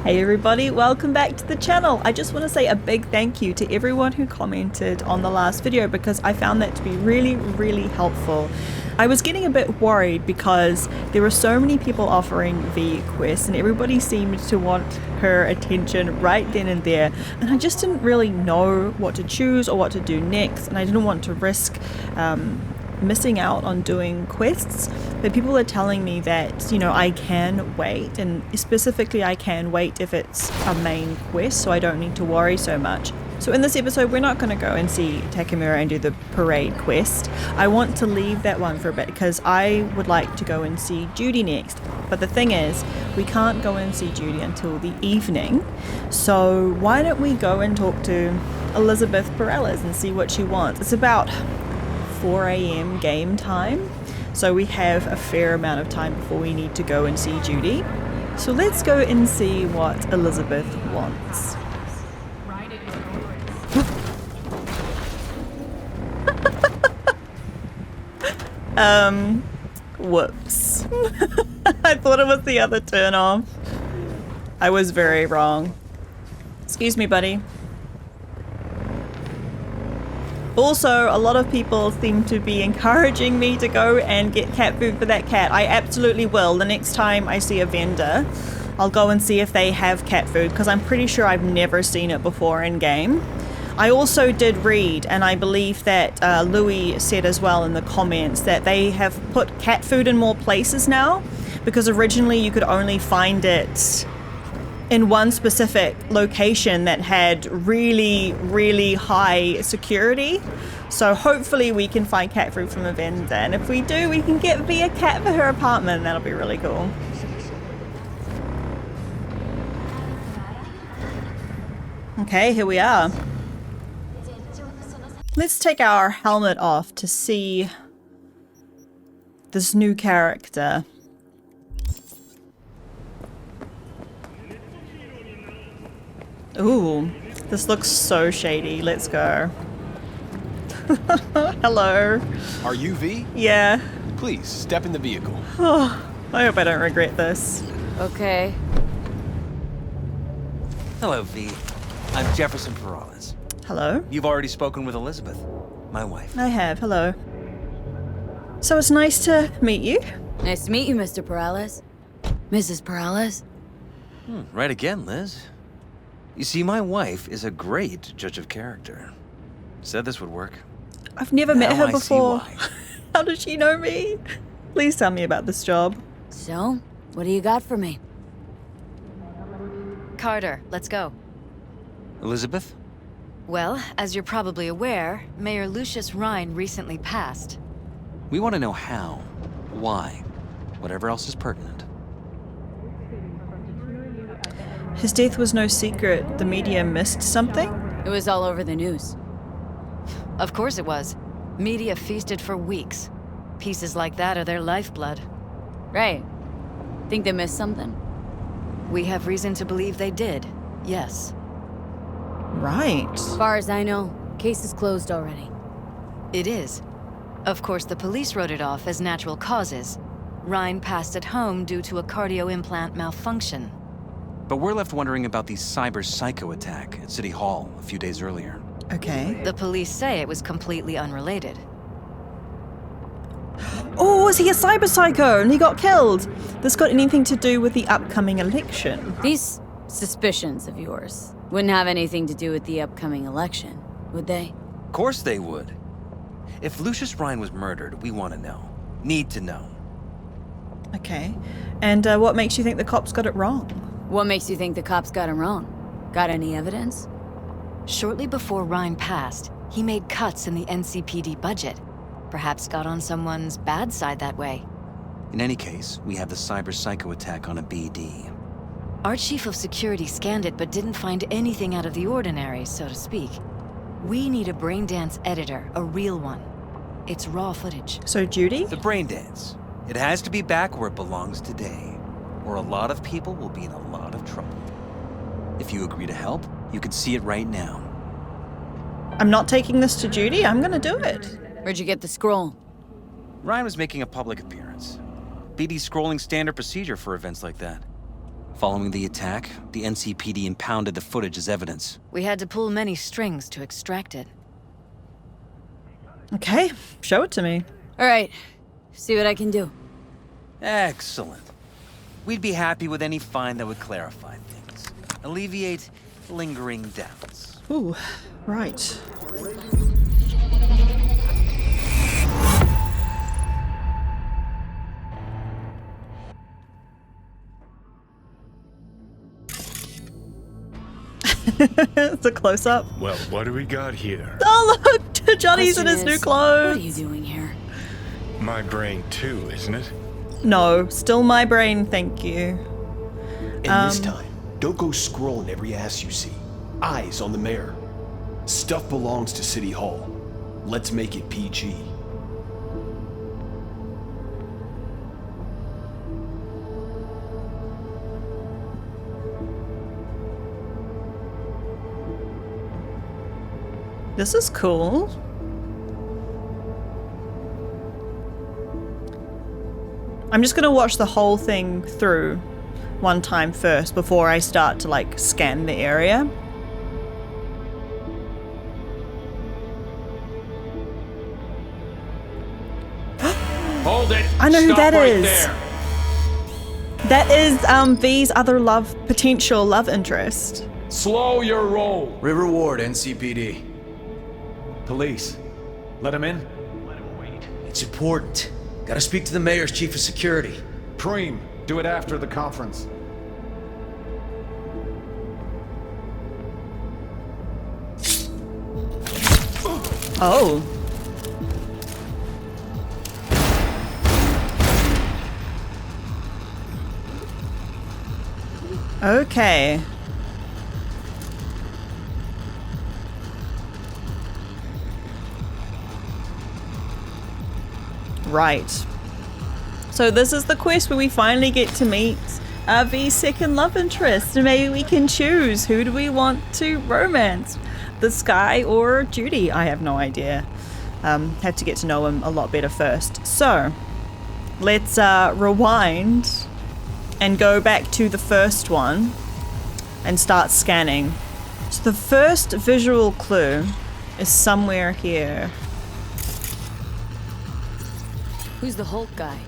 Hey everybody, welcome back to the channel. I just want to say a big thank you to everyone who commented on the last video because I found that to be really helpful. I was getting a bit worried because there were so many people offering V quests and everybody seemed to want her attention right then and there, and I just didn't really know what to choose or what to do next, and I didn't want to risk missing out on doing quests. But people are telling me that, you know, I can wait, and specifically I can wait if it's a main quest, so I don't need to worry so much. So in this episode we're not going to go and see Takemura and do the parade quest. I want to leave that one for a bit because I would like to go and see Judy next. But the thing is, we can't go and see Judy until the evening, so why don't we go and talk to Elizabeth Peralez and see what she wants. It's about 4 AM game time, so we have a fair amount of time before we need to go and see Judy. So let's go and see what Elizabeth wants. Whoops. I thought it was the other turn off. I was very wrong. Excuse me, buddy. Also, a lot of people seem to be encouraging me to go and get cat food for that cat. I absolutely will. The next time I see a vendor, I'll go and see if they have cat food because I'm pretty sure I've never seen it before in game. I also did read, and I believe that Louis said as well in the comments, that they have put cat food in more places now because originally you could only find it in one specific location that had really high security. So hopefully we can find cat food from a vendor, and if we do, we can get Via cat for her apartment. That'll be really cool. Okay, here we are. Let's take our helmet off to see this new character. Ooh, this looks so shady. Let's go. Hello. Are you V? Yeah. Please, step in the vehicle. Oh, I hope I don't regret this. Okay. Hello, V. I'm Jefferson Peralez. Hello. You've already spoken with Elizabeth, my wife. I have. Hello. So it's nice to meet you. Nice to meet you, Mr. Peralez. Mrs. Peralez. Right again, Liz. You see, my wife is a great judge of character. Said this would work. I've never met her Now I see before. why. How does she know me? Please tell me about this job. So, what do you got for me? Carter, let's go. Elizabeth? Well, as you're probably aware, Mayor Lucius Rhine recently passed. We want to know how, why, whatever else is pertinent. His death was no secret. The media missed something? It was all over the news. Of course it was. Media feasted for weeks. Pieces like that are their lifeblood. Right. Think they missed something? We have reason to believe they did, yes. Right. As far as I know, case is closed already. It is. Of course, the police wrote it off as natural causes. Rhine passed at home due to a cardio implant malfunction. But we're left wondering about the cyber psycho attack at City Hall a few days earlier. Okay. The police say it was completely unrelated. Oh, is he a cyber psycho and he got killed? This got anything to do with the upcoming election? These suspicions of yours wouldn't have anything to do with the upcoming election, would they? Of course they would. If Lucius Rhine was murdered, we want to know. Need to know. Okay. And what makes you think the cops got it wrong? What makes you think the cops got him wrong? Got any evidence? Shortly before Rhine passed, he made cuts in the NCPD budget. Perhaps got on someone's bad side that way. In any case, we have the cyber psycho attack on a BD. Our chief of security scanned it but didn't find anything out of the ordinary, so to speak. We need a braindance editor, a real one. It's raw footage. So Judy? The brain dance. It has to be back where it belongs today, or a lot of people will be in a lot of trouble. If you agree to help, you can see it right now. I'm not taking this to Judy. I'm gonna do it. Where'd you get the scroll? Ryan was making a public appearance. BD's scrolling standard procedure for events like that. Following the attack, the NCPD impounded the footage as evidence. We had to pull many strings to extract it. Okay, show it to me. All right, see what I can do. Excellent. We'd be happy with any find that would clarify things, alleviate lingering doubts. Ooh, right. It's a close-up. Well, what do we got here? Oh look, Johnny's in Question his new is, clothes. What are you doing here? My brain too, isn't it? No, still my brain, thank you. And this time, don't go scrolling every ass you see. Eyes on the mayor. Stuff belongs to City Hall. Let's make it PG. This is cool. I'm just gonna watch the whole thing through one time first before I start to like scan the area. Hold it! I know who Stop that right is. There. That is V's other potential love interest. Slow your roll. River Ward, NCPD. Police, let him in. It's important. Gotta speak to the mayor's chief of security. Preem, do it after the conference. Oh. Okay. Right. So this is the quest where we finally get to meet V's second love interest. And maybe we can choose who do we want to romance, this guy or Judy. I have no idea. Have to get to know him a lot better first. So let's rewind and go back to the first one and start scanning. So the first visual clue is somewhere here. Who's the Hulk guy?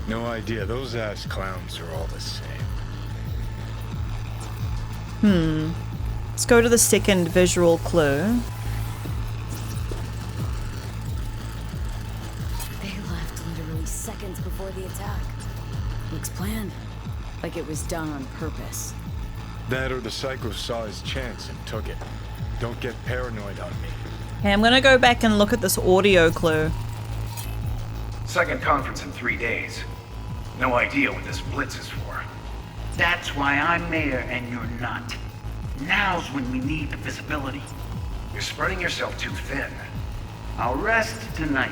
No idea. Those ass clowns are all the same. Let's go to the second visual clue. They left literally seconds before the attack. Looks planned. Like it was done on purpose. That or the psycho saw his chance and took it. Don't get paranoid on me. Okay, I'm gonna go back and look at this audio clue. Second conference in 3 days. No idea what this blitz is for. That's why I'm mayor and you're not. Now's when we need the visibility. You're spreading yourself too thin. I'll rest tonight.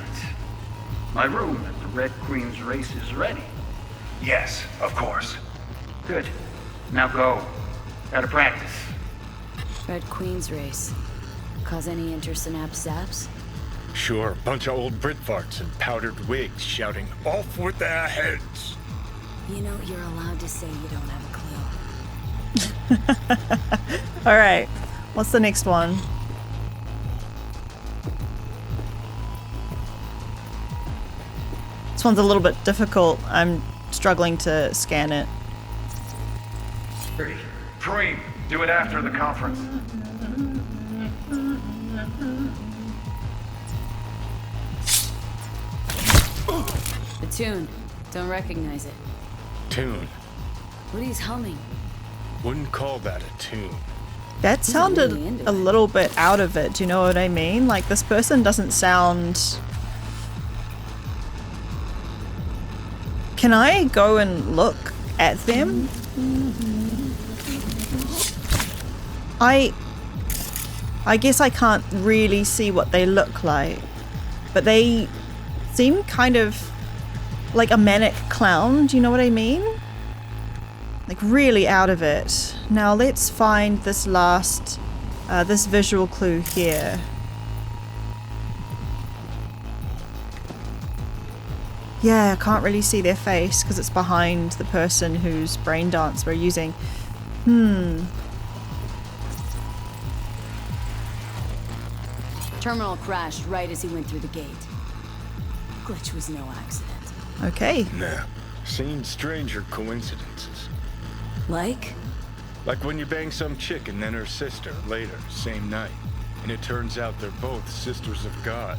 My room at the Red Queen's race is ready. Yes, of course. Good. Now go. Gotta practice. Red Queen's race. Cause any intersynapse zaps? Sure, bunch of old Brit farts in powdered wigs shouting, "Off with their heads!" You know, you're allowed to say you don't have a clue. Alright, what's the next one? This one's a little bit difficult. I'm struggling to scan it. Preem, do it after the conference. The tune. Don't recognize it. Tune. What he's humming. Wouldn't call that a tune. That sounded really into a it. little bit out of it, do you know what I mean? Like, this person doesn't sound... Can I go and look at them? I guess I can't really see what they look like, but they seem kind of like a manic clown, do you know what I mean? Like really out of it. Now let's find this last, this visual clue here. Yeah, I can't really see their face because it's behind the person whose brain dance we're using. Terminal crashed right as he went through the gate. Glitch was no accident. Okay. Nah. Seen stranger coincidences. Like? Like when you bang some chick and then her sister later, same night. And it turns out they're both sisters of God.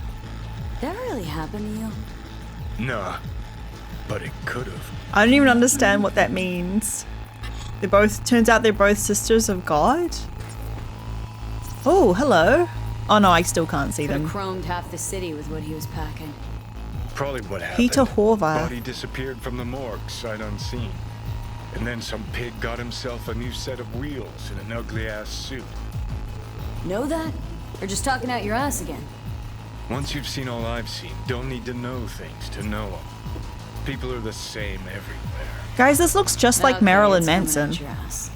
That really happened to you? Nah. But it could've. I don't even understand what that means. Turns out they're both sisters of God? Oh, hello. Oh no, I still can't see Could've them. chromed half the city with what he was packing. Probably what happened. Peter Horvath. Body disappeared from the morgue, sight unseen. And then some pig got himself a new set of wheels and an ugly-ass suit. Know that? Or just talking out your ass again? Once you've seen all I've seen, don't need to know things to know them. People are the same everywhere. Guys, this looks just like Okay, Marilyn it's coming Manson. out your ass.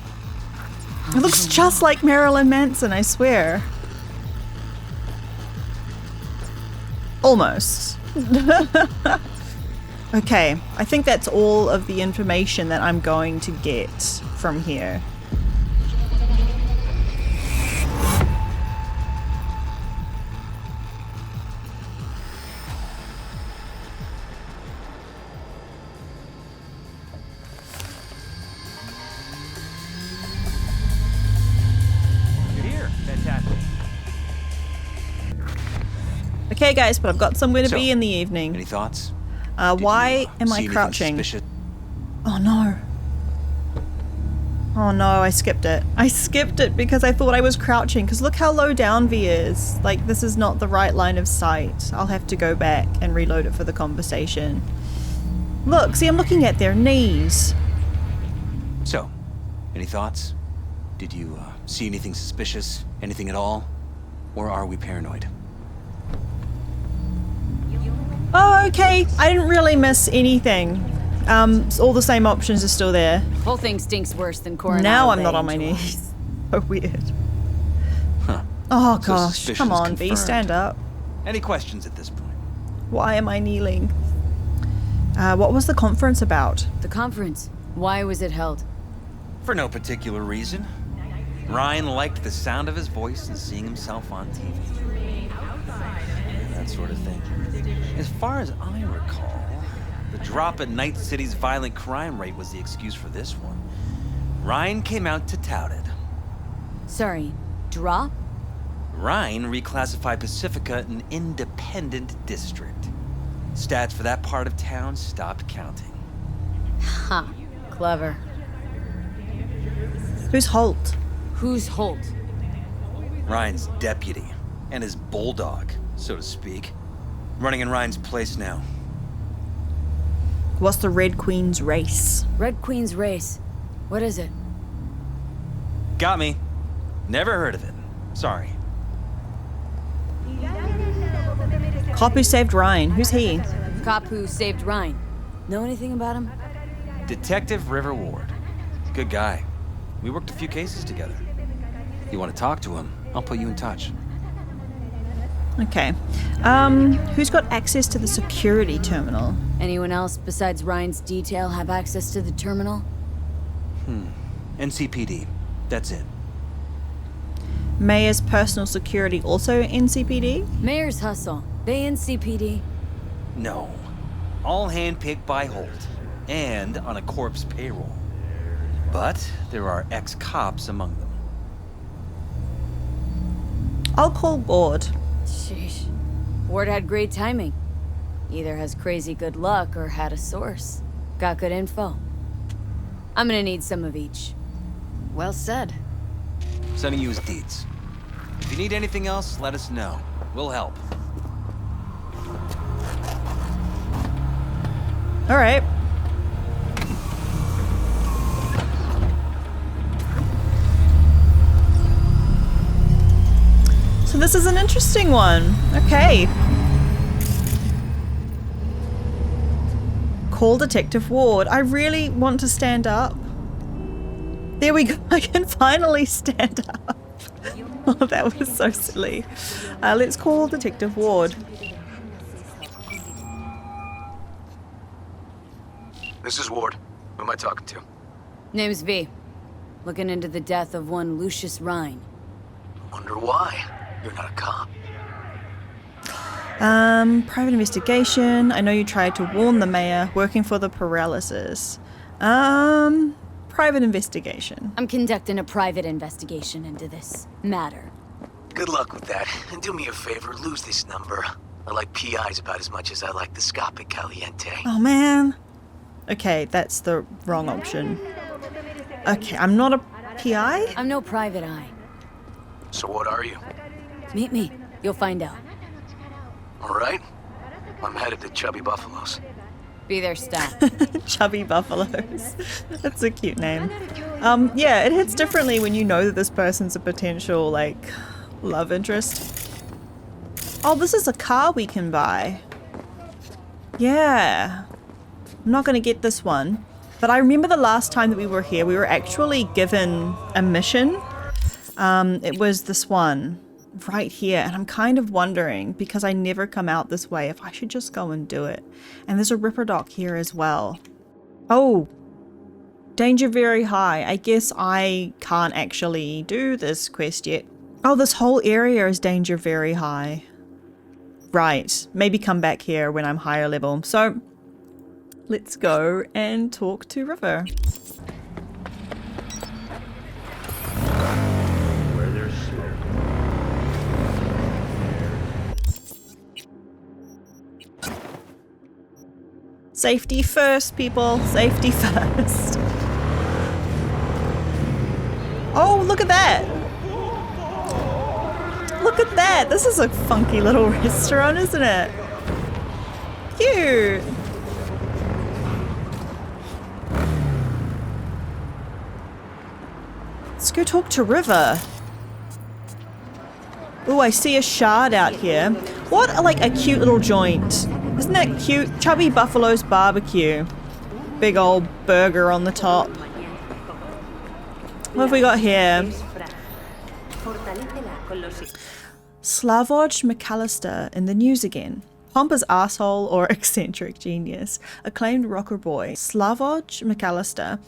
It looks just like Marilyn Manson, I swear. Almost. Okay, I think that's all of the information that I'm going to get from here. You're here. Fantastic. Okay guys, but I've got somewhere to So, be in the evening. Any thoughts? Why am I See anything crouching? suspicious? Oh no. Oh no, I skipped it. I skipped it because I thought I was crouching, because look how low down V is. Like, this is not the right line of sight. I'll have to go back and reload it for the conversation. Look, see, I'm looking at their knees. So, any thoughts? Did you see anything suspicious? Anything at all? Or are we paranoid? Oh, okay. I didn't really miss anything. All the same options are still there. Whole thing stinks worse than Coronado Now I'm Bay not on in my July. knees. So weird. Huh. Oh So gosh, suspicion's come on, V, confirmed. stand up. Any questions at this point? Why am I kneeling? What was the conference about? The conference. Why was it held? For no particular reason. Ryan liked the sound of his voice and seeing himself on TV. That sort of thing. As far as I recall, the drop in Night City's violent crime rate was the excuse for this one. Ryan came out to tout it. Sorry, drop? Ryan reclassified Pacifica an independent district. Stats for that part of town stopped counting. Ha, clever. Who's Holt? Who's Holt? Ryan's deputy, and his bulldog, so to speak. Running in Ryan's place now. What's the Red Queen's race? Red Queen's race. What is it? Got me. Never heard of it. Sorry. Cop who saved Ryan. Who's he? Cop who saved Ryan. Know anything about him? Detective River Ward. Good guy. We worked a few cases together. You want to talk to him, I'll put you in touch. Okay. Who's got access to the security terminal? Anyone else besides Ryan's detail have access to the terminal? NCPD. That's it. Mayor's personal security also NCPD? Mayor's hustle. They NCPD. No. All handpicked by Holt. And on a corpse payroll. But there are ex-cops among them. I'll call Ward. Sheesh. Ward had great timing. Either has crazy good luck or had a source. Got good info. I'm gonna need some of each. Well said. Sending you his deeds. If you need anything else, let us know. We'll help. All right. So this is an interesting one. Okay. Call Detective Ward. I really want to stand up. There we go. I can finally stand up. Oh, that was so silly. Let's call Detective Ward. This is Ward. Who am I talking to? Name's V. Looking into the death of one Lucius Rhine. Wonder why. You're not a cop. Private investigation. I know you tried to warn the mayor. Working for the Peralez's. Private investigation. I'm conducting a private investigation into this matter. Good luck with that. And do me a favor, lose this number. I like PIs about as much as I like the Scopic Caliente. Oh man. Okay, that's the wrong option. Okay, I'm not a PI? I'm no private eye. So what are you? Meet me. You'll find out. Alright. I'm headed to Chubby Buffalo's. Be there, staff. Chubby Buffaloes. That's a cute name. Yeah, it hits differently when you know that this person's a potential, like, love interest. Oh, this is a car we can buy. Yeah. I'm not gonna get this one. But I remember the last time that we were here, we were actually given a mission. It was this one right here, and I'm kind of wondering, because I never come out this way, if I should just go and do it. And there's a Ripper Doc here as well. Oh, danger very high. I guess I can't actually do this quest yet. Oh, this whole area is danger very high. Right, maybe come back here when I'm higher level. So let's go and talk to River. Safety first, people. Safety first. Oh, look at that. Look at that. This is a funky little restaurant, isn't it? Cute. Let's go talk to River. Oh, I see a shard out here. What like a cute little joint. Isn't that cute? Chubby Buffalo's barbecue. Big old burger on the top. What have we got here? Slavoj McAllister in the news again. Pompous asshole or eccentric genius. Acclaimed rocker boy Slavoj McAllister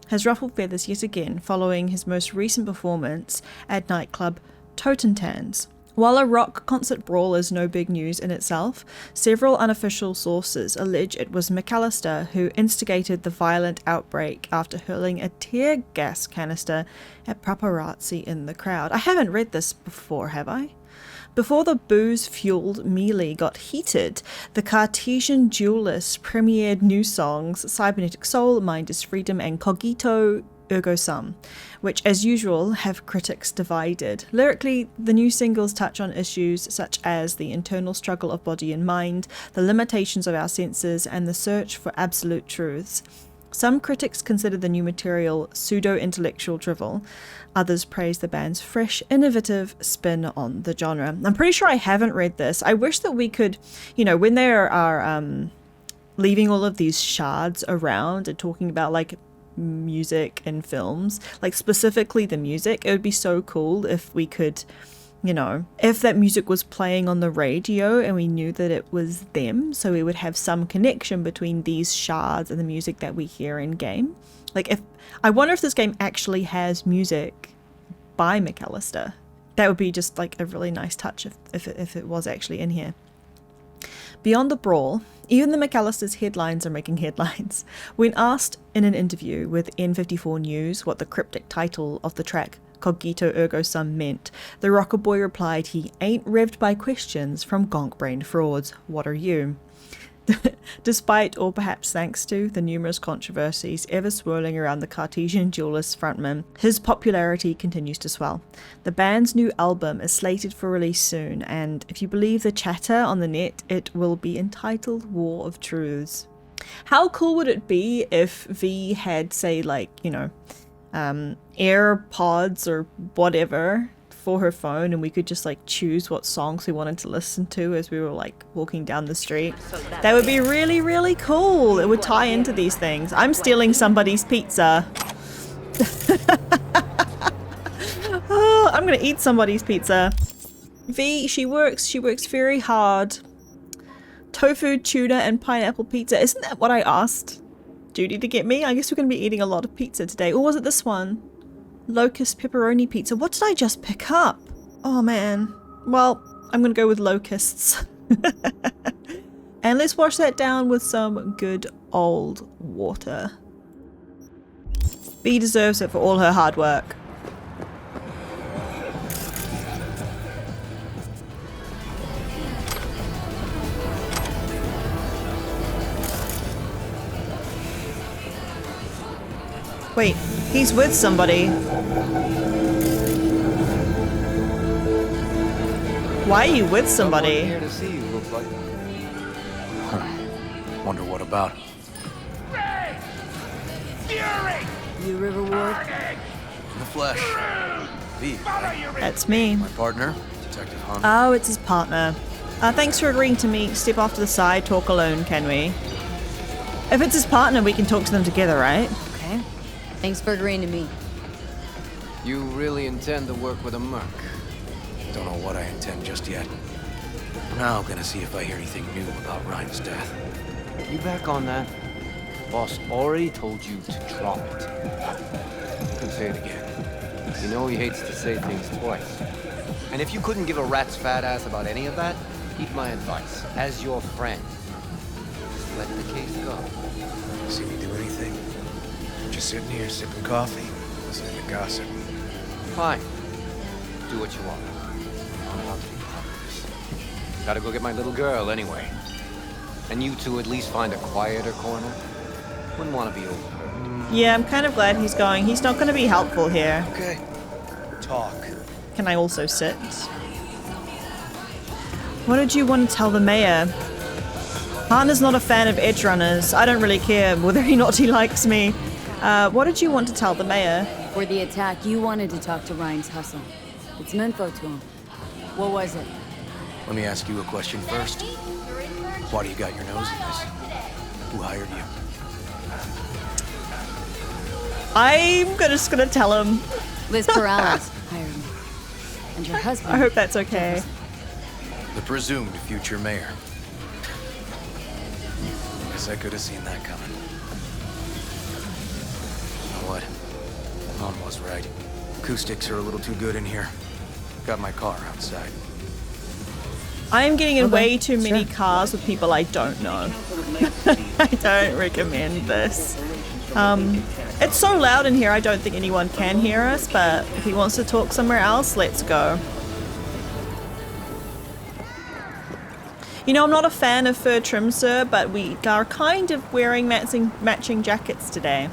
has ruffled feathers yet again following his most recent performance at nightclub Totentanz. While a rock concert brawl is no big news in itself, several unofficial sources allege it was McAllister who instigated the violent outbreak after hurling a tear gas canister at paparazzi in the crowd. I haven't read this before, have I? Before the booze-fueled melee got heated, the Cartesian duelists premiered new songs Cybernetic Soul, Mind is Freedom, and Cogito Ergo Sum, which as usual have critics divided. Lyrically, the new singles touch on issues such as the internal struggle of body and mind, the limitations of our senses, and the search for absolute truths. Some critics consider the new material pseudo-intellectual drivel. Others praise the band's fresh, innovative spin on the genre. I'm pretty sure I haven't read this. I wish that we could, you know, when there are leaving all of these shards around and talking about like music and films, like specifically the music, it would be so cool if we could, you know, if that music was playing on the radio and we knew that it was them, so we would have some connection between these shards and the music that we hear in game. Like, if I wonder if this game actually has music by McAllister. That would be just like a really nice touch if it was actually in here. Beyond the brawl, even the McAllister's headlines are making headlines. When asked in an interview with N54 News what the cryptic title of the track Cogito Ergo Sum meant, the rocker boy replied he ain't revved by questions from gonk-brained frauds. What are you? Despite, or perhaps thanks to, the numerous controversies ever swirling around the Cartesian duelist frontman, his popularity continues to swell. The band's new album is slated for release soon, and if you believe the chatter on the net, it will be entitled War of Truths. How cool would it be if V had, say, like, you know, AirPods or whatever for her phone, and we could just like choose what songs we wanted to listen to as we were like walking down the street? That would be really, really cool. It would tie into these things. I'm stealing somebody's pizza. Oh, I'm gonna eat somebody's pizza. V, she works very hard. Tofu, tuna, and pineapple pizza. Isn't that what I asked? duty to get me. I guess we're going to be eating a lot of pizza today. Or was it this one? Locust pepperoni pizza. What did I just pick up? Oh man. Well, I'm going to go with locusts. And let's wash that down with some good old water. Bee deserves it for all her hard work. Wait, he's with somebody. Why are you with somebody? Here to see you, looks like. Wonder what about? You River Ward? In the flesh. V, right? That's me. My partner, Detective Hunt. Oh, it's his partner. Thanks for agreeing to meet. Step off to the side, talk alone, can we? If it's his partner, we can talk to them together, right? Okay. Thanks for agreeing to meet. You really intend to work with a merc? Don't know what I intend just yet. For now, gonna see if I hear anything new about Ryan's death. You back on that? Boss already told you to drop it. You can say it again. You know he hates to say things twice. And if you couldn't give a rat's fat ass about any of that, heed my advice. As your friend, just let the case go. See me do anything? Just sitting here sipping coffee, listening to gossip. Fine. Do what you want. I'm about to be part of this. Gotta go get my little girl anyway. And you two at least find a quieter corner. Wouldn't want to be overheard. Yeah, I'm kind of glad he's going. He's not going to be helpful here. Okay. Talk. Can I also sit? What did you want to tell the mayor? Partner's not a fan of edge runners. I don't really care whether or not he likes me. What did you want to tell the mayor? For the attack, you wanted to talk to Ryan's hustle. Get some info to him. What was it? Let me ask you a question first. Why do you got your nose in this? Who hired you? I'm just gonna tell him. Liz Peralez hired me. And your husband. I hope that's okay. Jefferson. The presumed future mayor. Guess I could have seen that coming. You know what? Mom was right. Acoustics are a little too good in here. Got my car outside. I am getting in way too many cars with people I don't know. I don't recommend this. It's so loud in here, I don't think anyone can hear us, but if he wants to talk somewhere else, let's go. You know, I'm not a fan of fur trim, sir, but we are kind of wearing matching jackets today.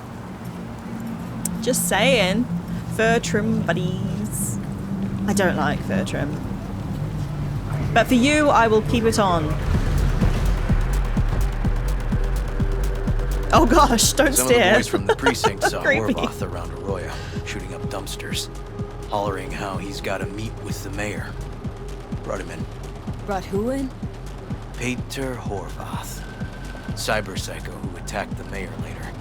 Just saying. Fur trim buddies. I don't like fur trim. But for you, I will keep it on. Oh gosh, don't Some stare. of the boys from the precinct saw Creepy. Horvath around Arroyo, shooting up dumpsters, hollering how he's got to meet with the mayor. Brought him in. Brought who in? Peter Horvath, cyber psycho who attacked the mayor later.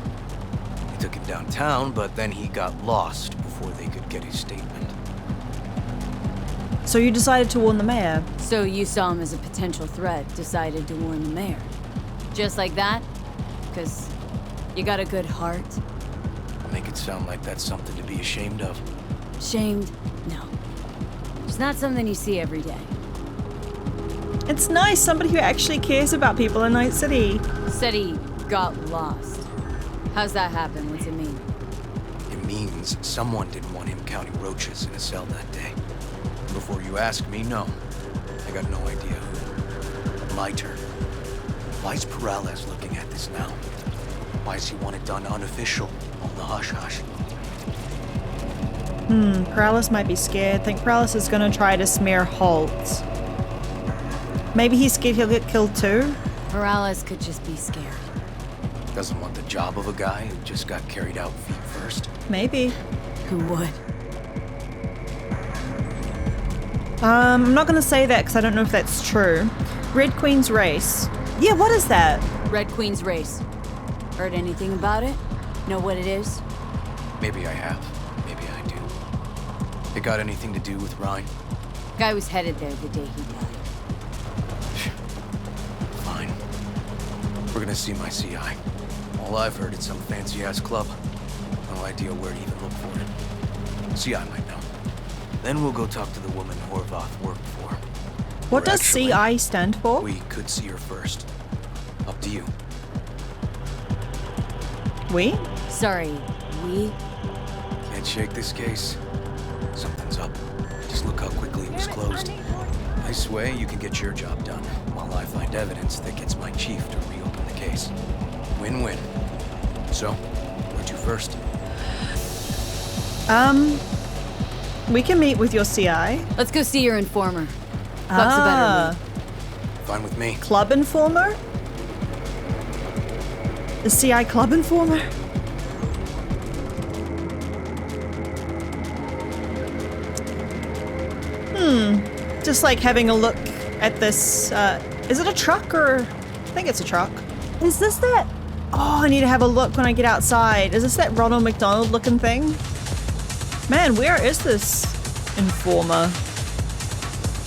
They took him downtown, but then he got lost before they could get his statement. So you decided to warn the mayor? So you saw him as a potential threat, decided to warn the mayor. Just like that? Because you got a good heart? Make it sound like that's something to be ashamed of. Shamed? No. It's not something you see every day. It's nice, somebody who actually cares about people in Night City. Said he got lost. How's that happen? What's it mean? It means someone didn't want him counting roaches in a cell that day. Before you ask me, no. I got no idea who. My turn. Why's Peralez looking at this now? Why does he want it done unofficial, on the hush-hush? Peralez might be scared. Think Peralez is gonna try to smear Holt. Maybe he's scared he'll get killed too? Peralez could just be scared. Doesn't want the job of a guy who just got carried out feet first. Maybe. Who would? I'm not gonna say that because I don't know if that's true. Red Queen's race. Yeah, what is that? Red Queen's race. Heard anything about it? Know what it is? Maybe I have. Maybe I do. It got anything to do with Ryan? Guy was headed there the day he died. Fine. We're gonna see my CI. All I've heard is some fancy-ass club. No idea where to even look for it. CI might know. Then we'll go talk to the woman Horvath worked for. What Or does actually, CI stand for? We could see her first. Up to you. We? Sorry, we? Can't shake this case. Something's up. Just look how quickly it was closed. Nice way you can get your job done, while I find evidence that gets my chief to reopen the case. Win-win. So, where to first? We can meet with your CI. Let's go see your informer. Buck's a better lead. Fine with me. Club informer? The CI club informer? Just like having a look at this, is it a truck or? I think it's a truck. Is this that? Oh, I need to have a look when I get outside. Is this that Ronald McDonald looking thing? Man, where is this informer?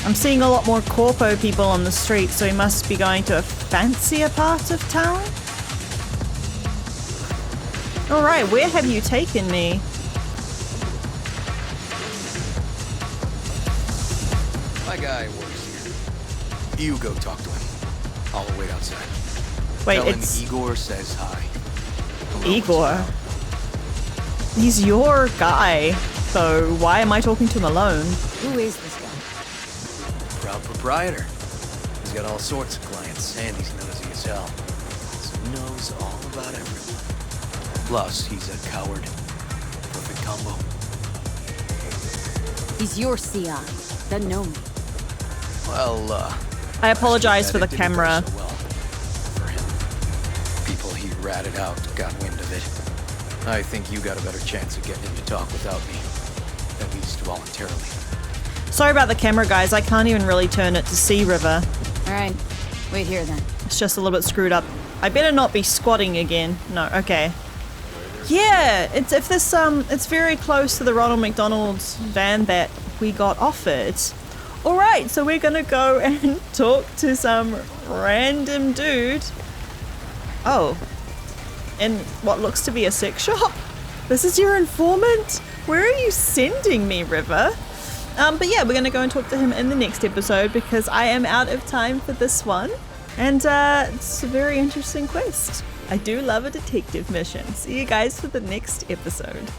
I'm seeing a lot more Corpo people on the street, so he must be going to a fancier part of town? Alright, where have you taken me? My guy works here. You go talk to him. I'll wait outside. Wait, Tell it's him Igor says hi. Hello, Igor. Mr. He's your guy, so why am I talking to him alone? Who is this guy? Proud proprietor. He's got all sorts of clients, and he's nosy as hell. So he knows all about everyone. Plus, he's a coward. Perfect combo. He's your CI. Doesn't know me. Well, I apologize for the it didn't go camera. so well for him. People he ratted out got wind of it. I think you got a better chance of getting him to talk without me. At least voluntarily. Sorry about the camera, guys. I can't even really turn it to Sea River. Alright, wait here then. It's just a little bit screwed up. I better not be squatting again. No, okay. Yeah, it's very close to the Ronald McDonald's van that we got offered. Alright, so we're gonna go and talk to some random dude. Oh. In what looks to be a sex shop? This is your informant? Where are you sending me, River? But yeah, we're gonna go and talk to him in the next episode because I am out of time for this one. And it's a very interesting quest. I do love a detective mission. See you guys for the next episode.